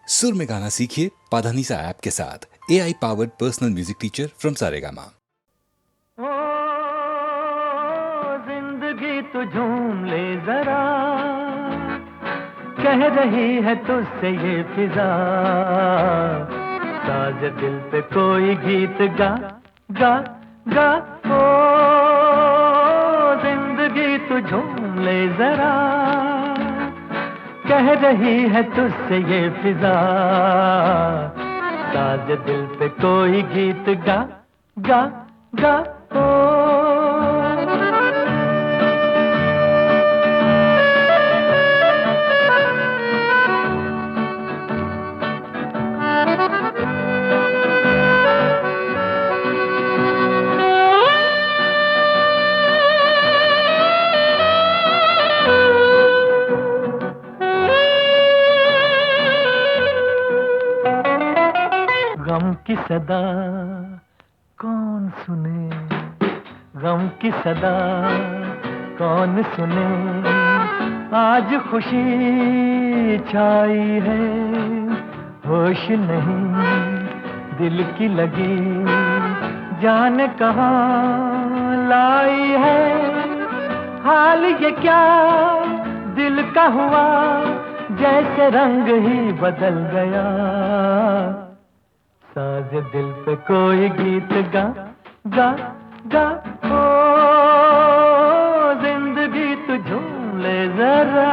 सुर में गाना सीखिए पाधानीसा ऐप के साथ। AI powered personal music teacher from Saregama. ओ जिंदगी तू झूम ले जरा, कह रही है तुझसे ये फिजा, साज दिल पे कोई गीत गा गा गा। ओ जिंदगी तू झूम ले जरा, कह रही है तुझसे ये फिजा, साज दिल पे कोई गीत गा गा गा। ओ गम की सदा कौन सुने, गम की सदा कौन सुने, आज खुशी छाई है, होश नहीं दिल की लगी, जाने कहाँ लाई है, हाल ये क्या दिल का हुआ, जैसे रंग ही बदल गया, साज दिल पे कोई गीत गा गा गा। ओ जिंदगी तू झूम ले जरा,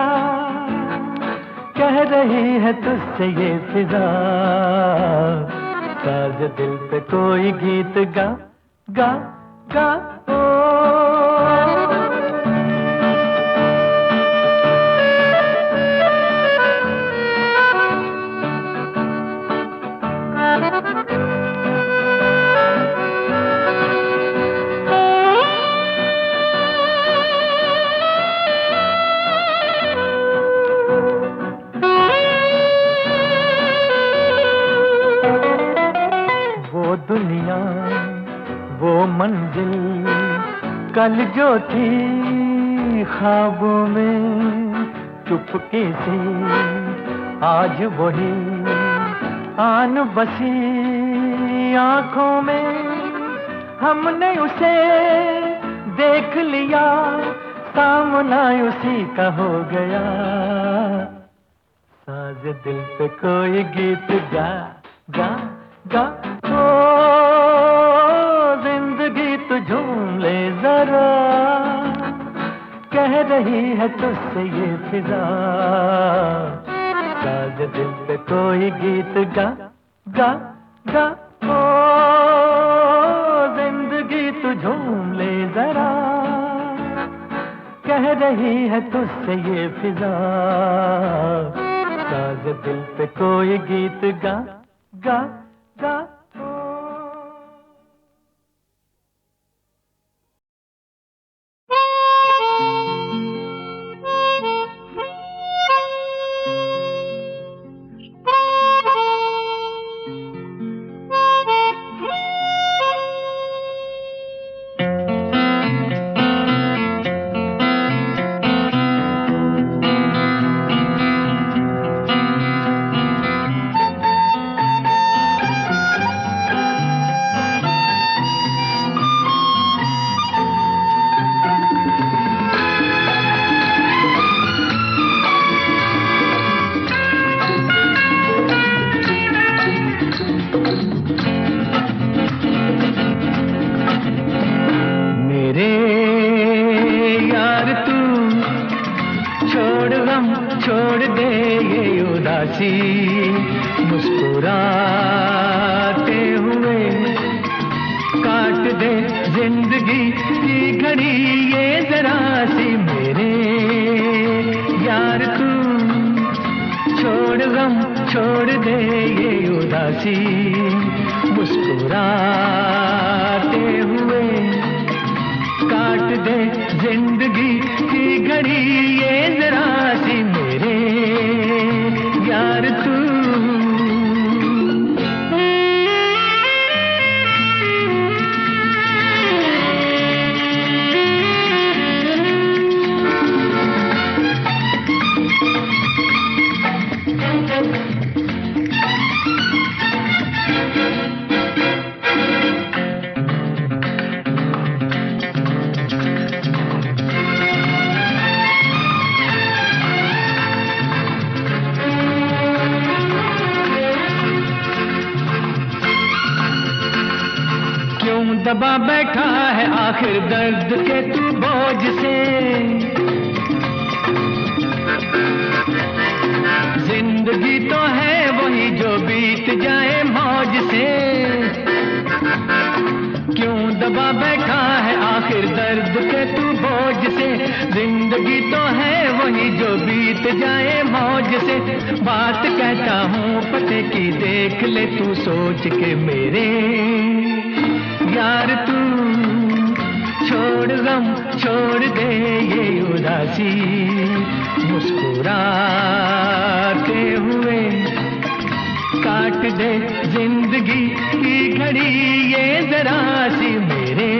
कह रही है तुझसे ये फिजा, साज दिल पे कोई गीत गा गा गा। ओ दुनिया वो मंजिल कल जो थी ख्वाबों में, चुपके से आज वही आन बसी आंखों में, हमने उसे देख लिया, सामना उसी का हो गया, साज दिल पे कोई गीत गा गा गा। ओ जिंदगी तू झूम ले जरा, कह रही है तुझसे ये फिजा, साज दिल पे कोई गीत गा गा गा। ओ जिंदगी तू झूम ले जरा, कह रही है तुझसे ये फिजा, साज दिल पे कोई गीत गा गा गा। छोड़ दे ये उदासी, मुस्कुराते हुए काट दे जिंदगी की घड़ी ये जरा सी, मेरे यार तू छोड़ गम छोड़ दे ये उदासी, मुस्कुराते हुए काट दे जिंदगी की घड़ी ये जरा सी, मेरे यार तू। दबा बैठा है आखिर दर्द के तू बोझ से। जिंदगी तो है वही जो बीत जाए मौज से। क्यों दबा बैठा है आखिर दर्द के तू बोझ से। जिंदगी तो है वही जो बीत जाए मौज से। बात कहता हूँ पते की देख ले तू सोच के मेरे यार। तू छोड़ गम छोड़ दे ये उदासी, मुस्कुराते हुए काट दे जिंदगी की घड़ी ये जरा सी मेरे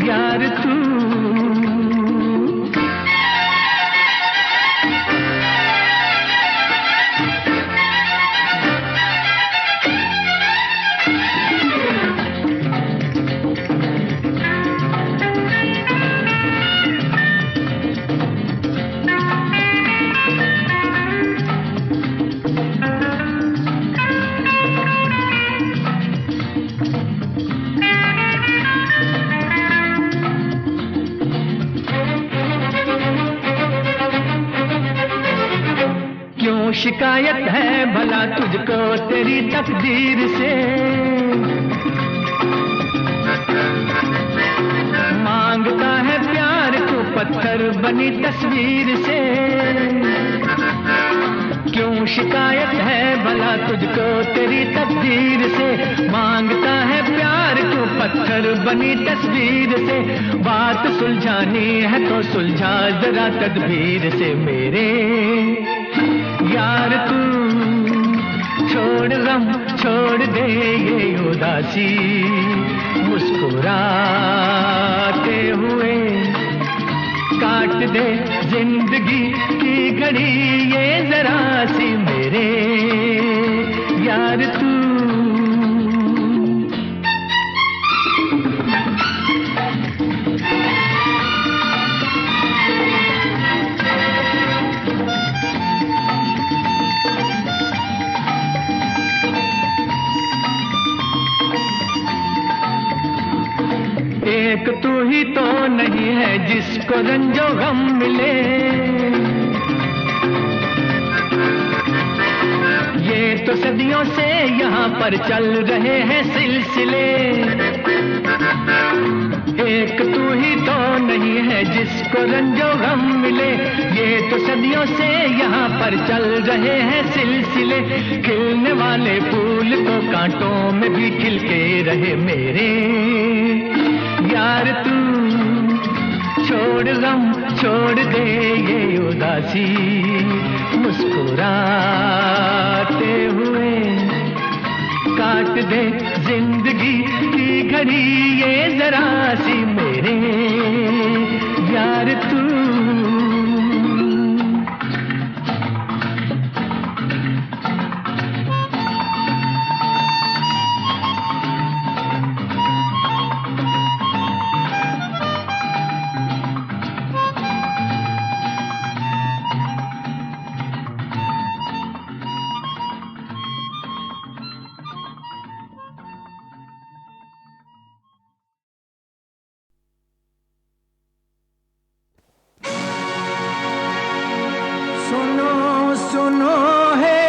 यार। तू शिकायत है भला तुझको तेरी तकदीर से। मांगता है प्यार को पत्थर बनी तस्वीर से। क्यों शिकायत है भला तुझको तेरी तकदीर से। मांगता है प्यार को पत्थर बनी तस्वीर से। बात सुलझानी है तो सुलझा जरा तदबीर से मेरे यार। तू छोड़ गम छोड़ दे ये उदासी, मुस्कुराते हुए काट दे जिंदगी की घड़ी ये जरा सी मेरे यार। तू एक तू ही तो नहीं है जिसको रंजो गम मिले। ये तो सदियों से यहाँ पर चल रहे हैं सिलसिले। एक तू ही तो नहीं है जिसको रंजो गम मिले। ये तो सदियों से यहाँ पर चल रहे हैं सिलसिले। खिलने वाले फूल तो कांटों में भी खिलके रहे मेरे यार। तू छोड़ गम छोड़ दे ये उदासी, मुस्कुराते हुए काट दे जिंदगी की घड़ी ये जरा सी मेरे यार। तू सुनो है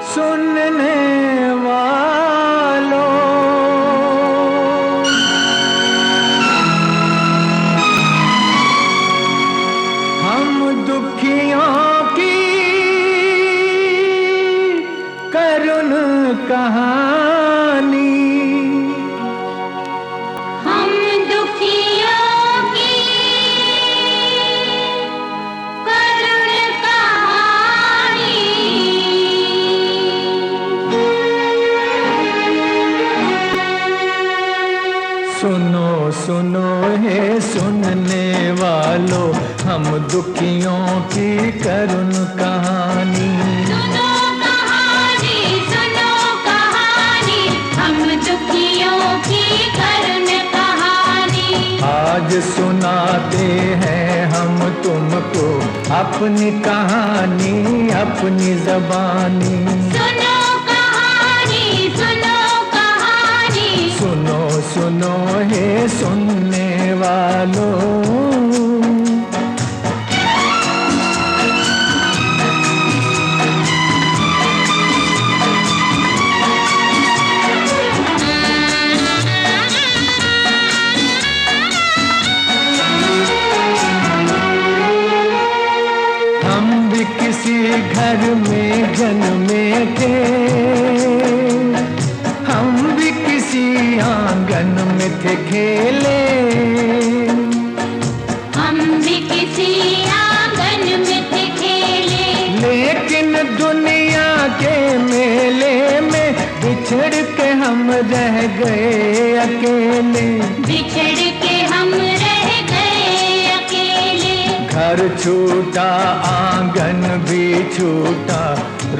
सुनने वालों, हम दुखियों की करुण कहानी। सुनो है सुनने वालों, हम दुखियों की करुण कहानी। सुनो कहानी, हम दुखियों की करुण कहानी। आज सुनाते हैं हम तुमको अपनी कहानी, अपनी ज़बानी। सुनो कहानी, सुनो हे सुनने वालों। किसी घर में जन्मे थे, हम भी किसी आंगन में थे खेले, हम भी किसी आंगन में थे खेले। लेकिन दुनिया के मेले में बिछड़ के हम रह गए अकेले, बिछड़ के हम रह गए अकेले। घर छूटा आंगन भी छूटा,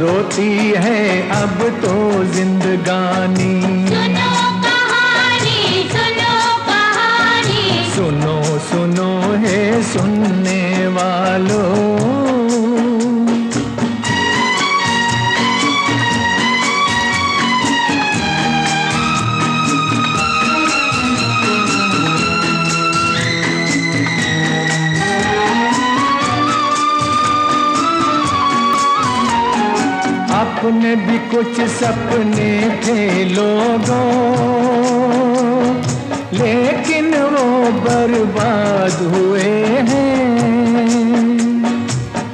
रोती है अब तो जिंदगानी। सुनो कहानी, सुनो कहानी, सुनो सुनो हे सुनने वालों। अपने भी कुछ सपने थे लोगों, लेकिन वो बर्बाद हुए हैं,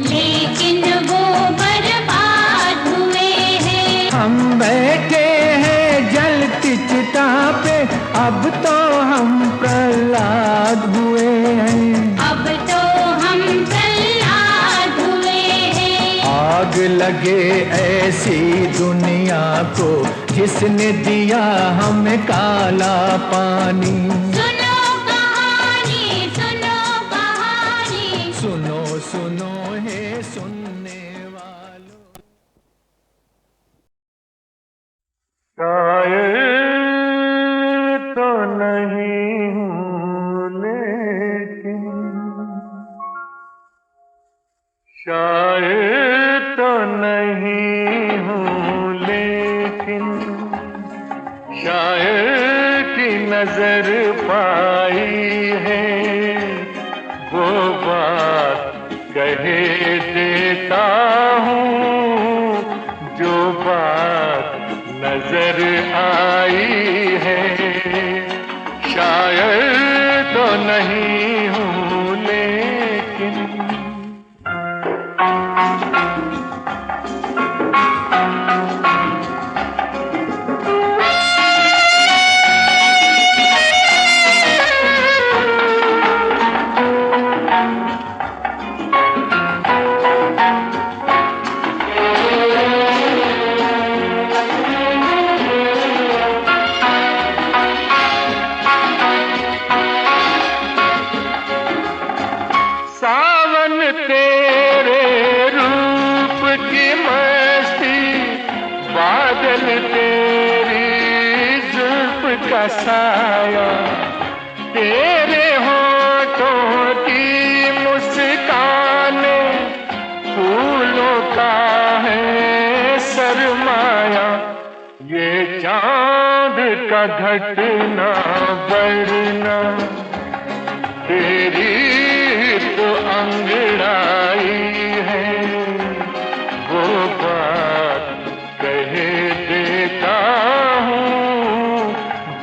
लेकिन वो बर्बाद हुए हैं। हम बैठे हैं जलती चिता पे, अब तो हम प्रहलाद हुए हैं, अब तो हम प्रहलाद हुए हैं। आग लगे ऐसी दुनिया को जिसने दिया हमें काला पानी। सुनो कहानी, सुनो कहानी, सुनो सुनो हे सुनने वालों। शायर तो नहीं हूँ लेकिन, शायर तो नहीं हूँ लेकिन, शायर की नजर पाई है, वो बात कहे देता हूँ जो बात नजर आई है। शायर तो नहीं हूँ लेकिन, सावन तेरे रूप की मस्ती, बादल तेरी जुल्फ का साया, तेरे होठों की मुस्कान, फूलों का है सरमाया, ये चांद का घटना बढ़ना, तेरी तो अंगड़ाई है, वो बात कहे देता हूँ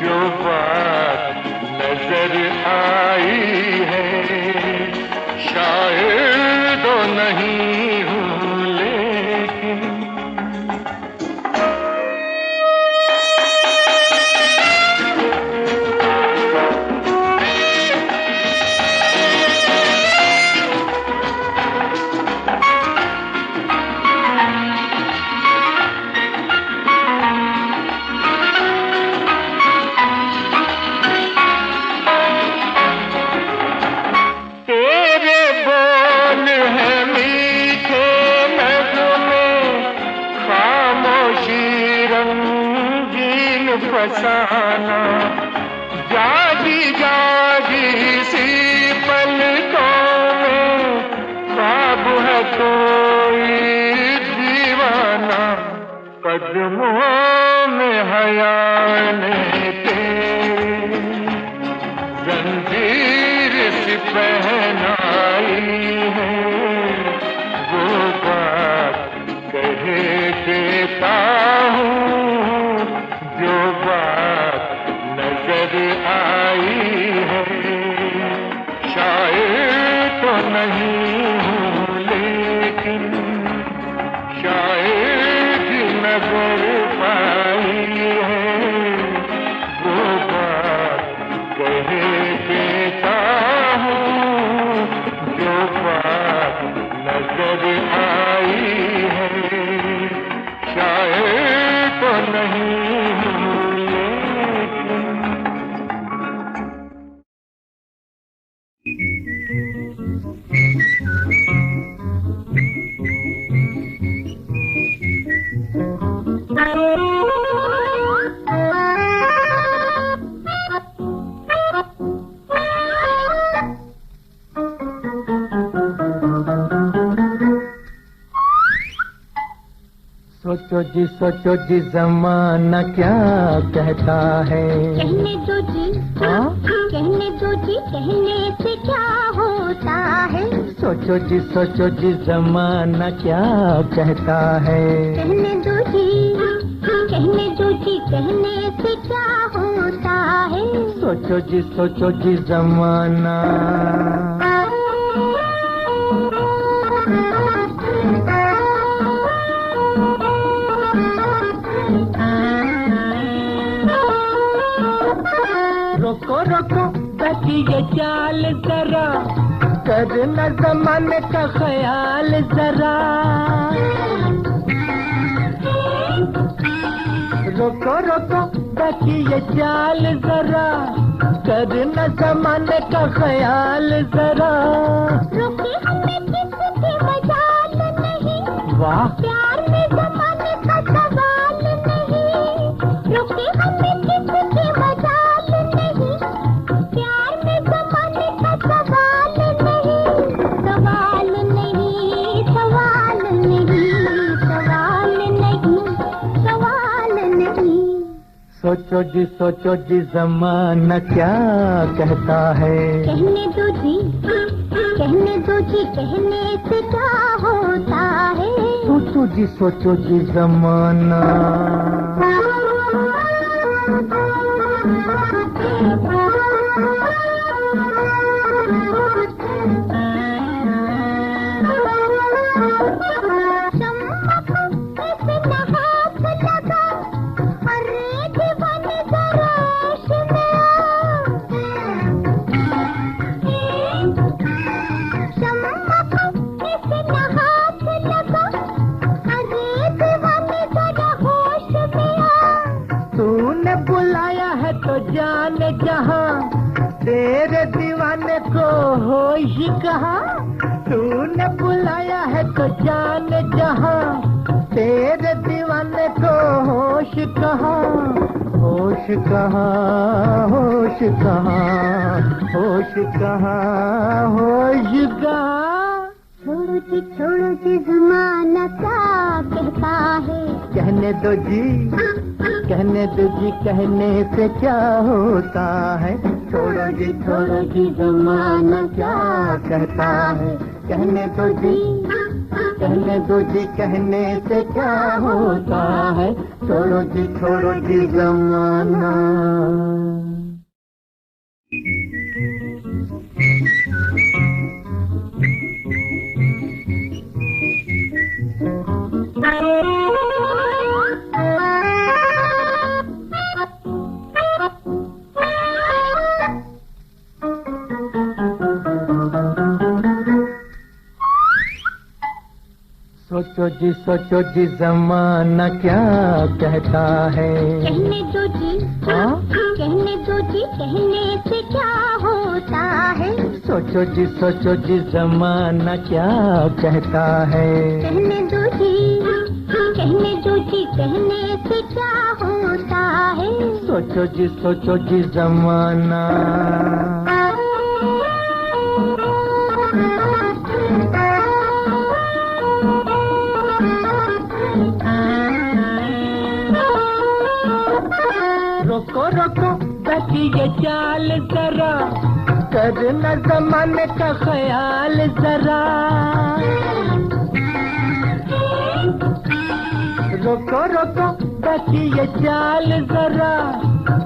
जो बात नजर आई है। शायर तो नहीं हूँ लेकिन, फसाना, जागी जागी सी पलकों में ख्वाब है कोई दीवाना, कदमों में हया ने तेरे, आई है, शायर तो नहीं सोचो जी जमाना क्या कहता है। कहने दो जी, कहने दो जी, कहने से क्या होता है। सोचो जी जमाना क्या कहता है। कहने दो जी, कहने दो जी, कहने से क्या होता है। सोचो जी जमाना। रोको बची ये चाल जरा, करना ज़माने का ख्याल जरा। रोको बची ये चाल जरा, करना ज़माने का ख्याल जरा। रोके हमें किसकी मजाल नहीं, वाह प्यार में ज़माने का सवाल नहीं। रोके हमें किसकी मजाल नहीं, प्यार में ज़माने का सवाल नहीं। सवाल नहीं, सवाल नहीं, सवाल नहीं, सवाल नहीं। सोचो जी जमाना क्या कहता है। कहने दो जी, कहने दो जी, कहने से क्या होता है। सोचो जी जमाना। तूने बुलाया है तो जाने जहां, तेरे दीवाने को होश कहाँ। तूने बुलाया है तो जाने जहां, तेरे दीवाने को होश कहाँ। होश कहाँ, होश कहाँ, होश कहाँ, होश कहाँ। छोड़ो जी ज़माना क्या कहता है। कहने दो जी, कहने दो जी, कहने से क्या होता है। छोड़ो जी ज़माना क्या कहता है। कहने दो जी, कहने दो जी, कहने से क्या होता है। छोड़ो जी ज़माना। सोचो जी जमाना क्या कहता है। कहने दो जी, कहने दो जी, कहने से क्या होता है। सोचो जी जमाना क्या कहता है। कहने दो जी, कहने दो जी, कहने से क्या होता है। सोचो जी जमाना। रोको बची ये चाल जरा, करना ज़माने का ख्याल जरा। रोको बची ये चाल जरा,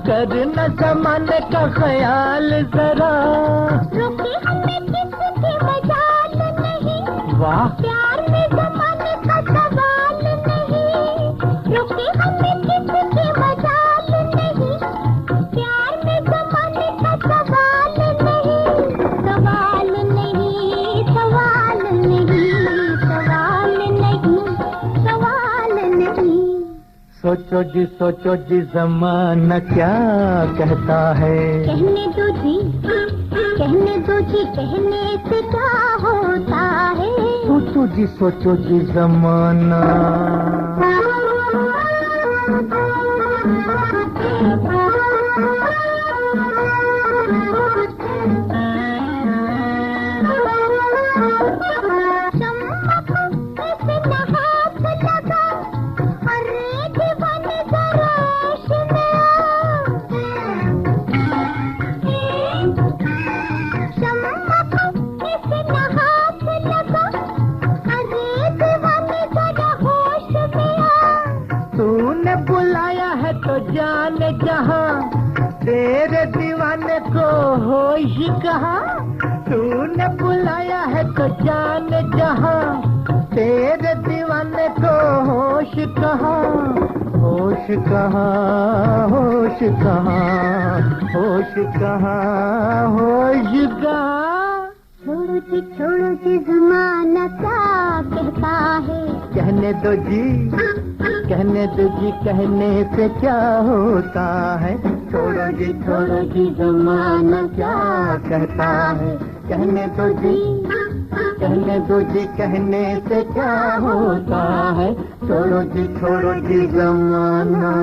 करना ज़माने का ख्याल जरा। रोके हमें किसकी मजाल नहीं, वाह प्यार में ज़माने का सवाल नहीं। रोके हमें किसकी मजाल नहीं, प्यार में ज़माने का सवाल नहीं। सवाल नहीं, सवाल नहीं, सवाल सोचो जी जमाना क्या कहता है। कहने दो जी, कहने दो जी, कहने से क्या होता है। सोचो जी जमाना। तूने बुलाया है तो जाने जहां, तेरे दीवाने को होश कहाँ। तूने बुलाया है तो जाने जहां, तेरे दीवाने को होश कहाँ। होश कहाँ, होश कहाँ, होश कहाँ, होश कहाँ। छोड़ो जी जमाना क्या कहता है। कहने दो जी, कहने दो जी, कहने से क्या होता है। छोड़ो जी जमाना क्या कहता है। कहने दो जी, कहने दो जी, कहने से क्या होता है। छोड़ो जी जमाना।